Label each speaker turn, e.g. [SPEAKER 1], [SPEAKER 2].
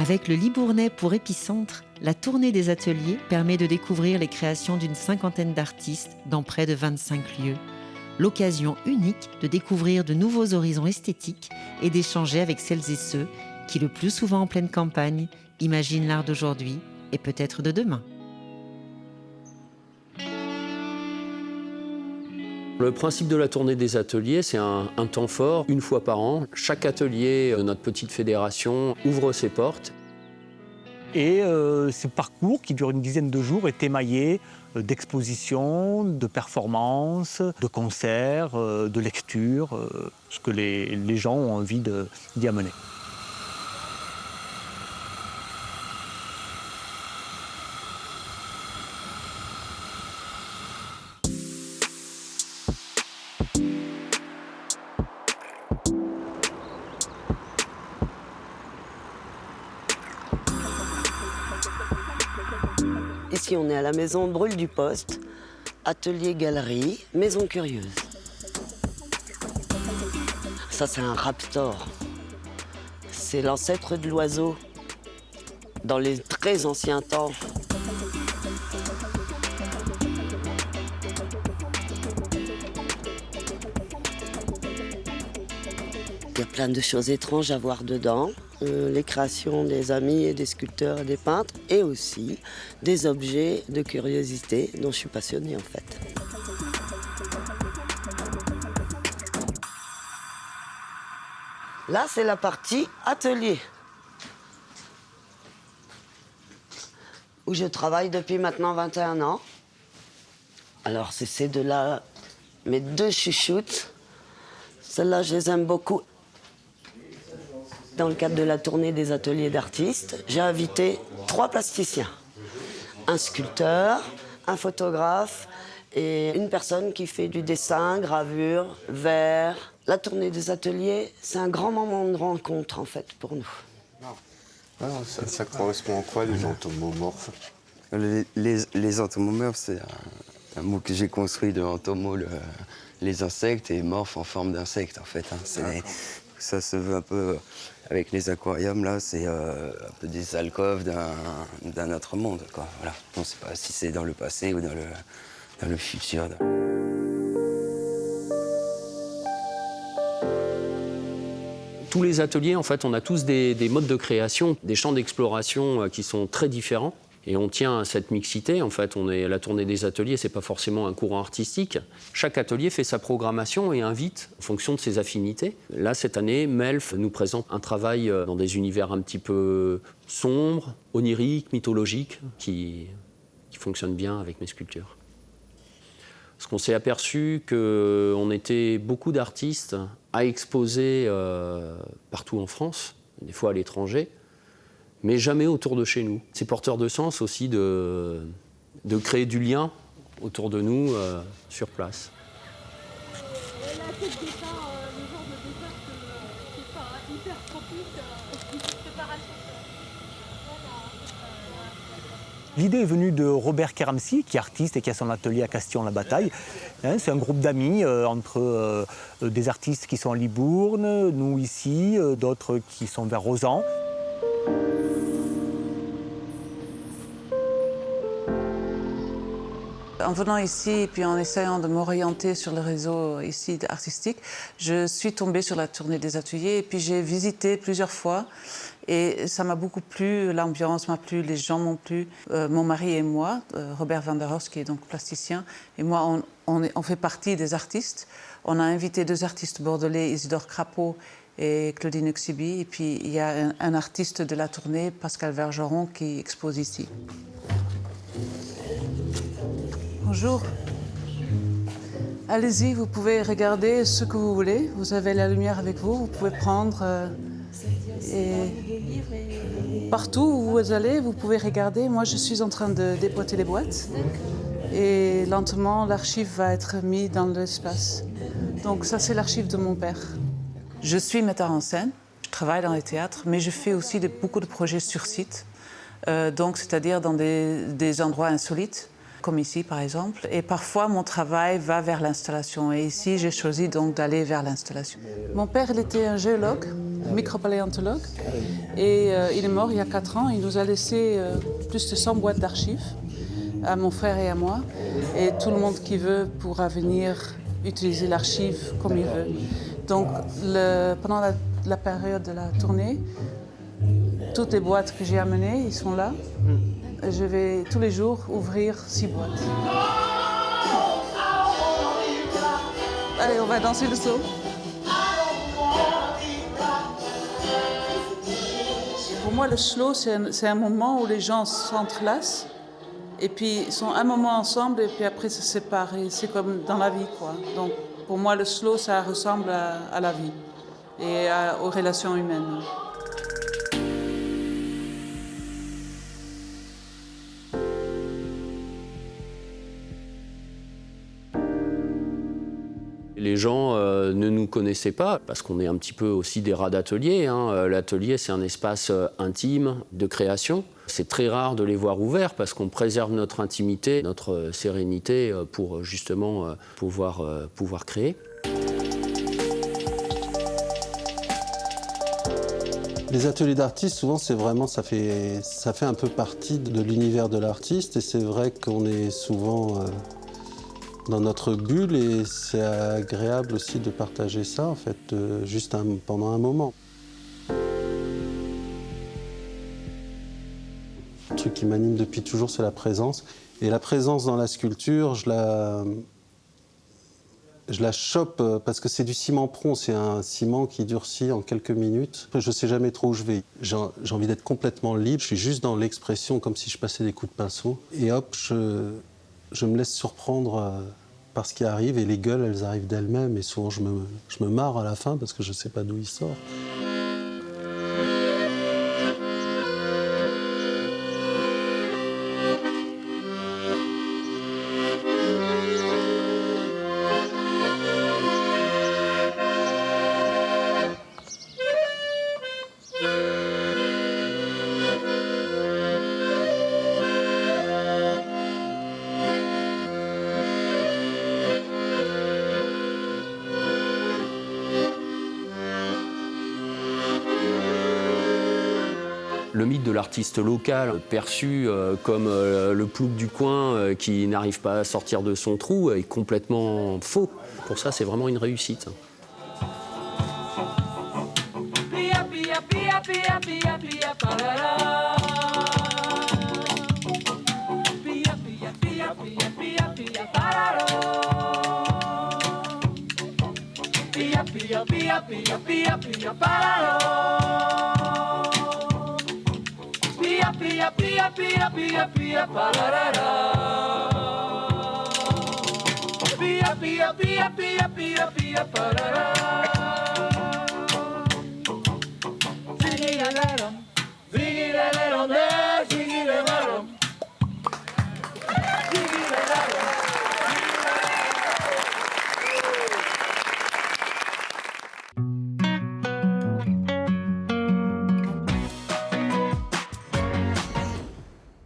[SPEAKER 1] Avec le Libournais pour épicentre, la tournée des ateliers permet de découvrir les créations d'une 50aine d'artistes dans près de 25 lieux. L'occasion unique de découvrir de nouveaux horizons esthétiques et d'échanger avec celles et ceux qui, le plus souvent en pleine campagne, imaginent l'art d'aujourd'hui et peut-être de demain.
[SPEAKER 2] Le principe de la tournée des ateliers, c'est un temps fort, une fois par an. Chaque atelier de notre petite fédération ouvre ses portes.
[SPEAKER 3] Et ce parcours, qui dure une dizaine de jours, est émaillé d'expositions, de performances, de concerts, de lectures, ce que les gens ont envie d'y amener.
[SPEAKER 4] Ici, on est à la maison Brûle du Poste, atelier-galerie, maison curieuse. Ça, c'est un raptor. C'est l'ancêtre de l'oiseau dans les très anciens temps. Il y a plein de choses étranges à voir dedans. Les créations des amis et des sculpteurs et des peintres, et aussi des objets de curiosité dont je suis passionnée en fait. Là, c'est la partie atelier, où je travaille depuis maintenant 21 ans. Alors, c'est ces deux-là, mes deux chouchoutes. Celles-là, je les aime beaucoup. Dans le cadre de la tournée des ateliers d'artistes, j'ai invité 3 plasticiens. Un sculpteur, un photographe et une personne qui fait du dessin, gravure, verre. La tournée des ateliers, c'est un grand moment de rencontre en fait pour nous.
[SPEAKER 5] Alors, ça correspond à quoi, les entomomorphes?
[SPEAKER 6] Les entomomorphes, c'est un mot que j'ai construit de entomo, les insectes, et morphes en forme d'insectes en fait. Ça se veut un peu, avec les aquariums là, c'est un peu des alcôves d'un autre monde, quoi. Voilà. On ne sait pas si c'est dans le passé ou dans le futur.
[SPEAKER 2] Tous les ateliers, en fait, on a tous des modes de création, des champs d'exploration qui sont très différents. Et on tient à cette mixité. En fait, la tournée des ateliers, c'est pas forcément un courant artistique. Chaque atelier fait sa programmation et invite en fonction de ses affinités. Là, cette année, Melf nous présente un travail dans des univers un petit peu sombres, oniriques, mythologiques, qui fonctionne bien avec mes sculptures. Parce qu'on s'est aperçu qu'on était beaucoup d'artistes à exposer partout en France, des fois à l'étranger, mais jamais autour de chez nous. C'est porteur de sens aussi de créer du lien autour de nous sur place.
[SPEAKER 3] L'idée est venue de Robert Keramsi, qui est artiste et qui a son atelier à Castillon-la-Bataille. C'est un groupe d'amis entre des artistes qui sont à Libourne, nous ici, d'autres qui sont vers Rozan.
[SPEAKER 7] En venant ici et puis en essayant de m'orienter sur le réseau ici artistique, je suis tombée sur la tournée des ateliers et puis j'ai visité plusieurs fois et ça m'a beaucoup plu, l'ambiance m'a plu, les gens m'ont plu. Mon mari et moi, Robert van der Horst qui est donc plasticien, et moi on fait partie des artistes. On a invité 2 artistes bordelais, Isidore Crapaud et Claudine Uxibi, et puis il y a un artiste de la tournée, Pascal Vergeron, qui expose ici. Bonjour. Allez-y, vous pouvez regarder ce que vous voulez. Vous avez la lumière avec vous, vous pouvez prendre. Et partout où vous allez, vous pouvez regarder. Moi, je suis en train de déboîter les boîtes. Et lentement, l'archive va être mise dans l'espace. Donc ça, c'est l'archive de mon père. Je suis metteur en scène, je travaille dans les théâtres, mais je fais aussi beaucoup de projets sur site. Donc, c'est-à-dire dans des endroits insolites, comme ici par exemple. Et parfois, mon travail va vers l'installation. Et ici, j'ai choisi donc d'aller vers l'installation. Mon père, il était un géologue. micropaléontologue. Et il est mort il y a 4 ans. Il nous a laissé plus de 100 boîtes d'archives à mon frère et à moi. Et tout le monde qui veut pourra venir utiliser l'archive comme il veut. Donc pendant la période de la tournée, toutes les boîtes que j'ai amenées, ils sont là. Je vais tous les jours ouvrir 6 boîtes. Allez, on va danser le saut. Pour moi, le slow, c'est un moment où les gens s'entrelacent et puis ils sont un moment ensemble et puis après se séparent. C'est comme dans la vie, quoi. Donc, pour moi, le slow, ça ressemble à la vie et aux relations humaines.
[SPEAKER 2] Les gens ne nous connaissaient pas parce qu'on est un petit peu aussi des rats d'atelier. L'atelier, c'est un espace intime de création. C'est très rare de les voir ouverts parce qu'on préserve notre intimité, notre sérénité pour justement pouvoir créer.
[SPEAKER 8] Les ateliers d'artistes, souvent, c'est vraiment, ça fait un peu partie de l'univers de l'artiste et c'est vrai qu'on est souvent dans notre bulle et c'est agréable aussi de partager ça, en fait, juste pendant un moment. Le truc qui m'anime depuis toujours, c'est la présence. Et la présence dans la sculpture, je la chope parce que c'est du ciment prompt, c'est un ciment qui durcit en quelques minutes. Je ne sais jamais trop où je vais. J'ai envie d'être complètement libre, je suis juste dans l'expression comme si je passais des coups de pinceau. Et hop, je me laisse surprendre par ce qui arrive et les gueules, elles arrivent d'elles-mêmes et souvent je me marre à la fin parce que je ne sais pas d'où ils sortent.
[SPEAKER 2] Le mythe de l'artiste local, perçu comme le plouc du coin qui n'arrive pas à sortir de son trou, est complètement faux. Pour ça, c'est vraiment une réussite.
[SPEAKER 9] Pia, pia, pia, pia, pia, pararara. Pia, pia, pia, pia, pia, pia, pararara.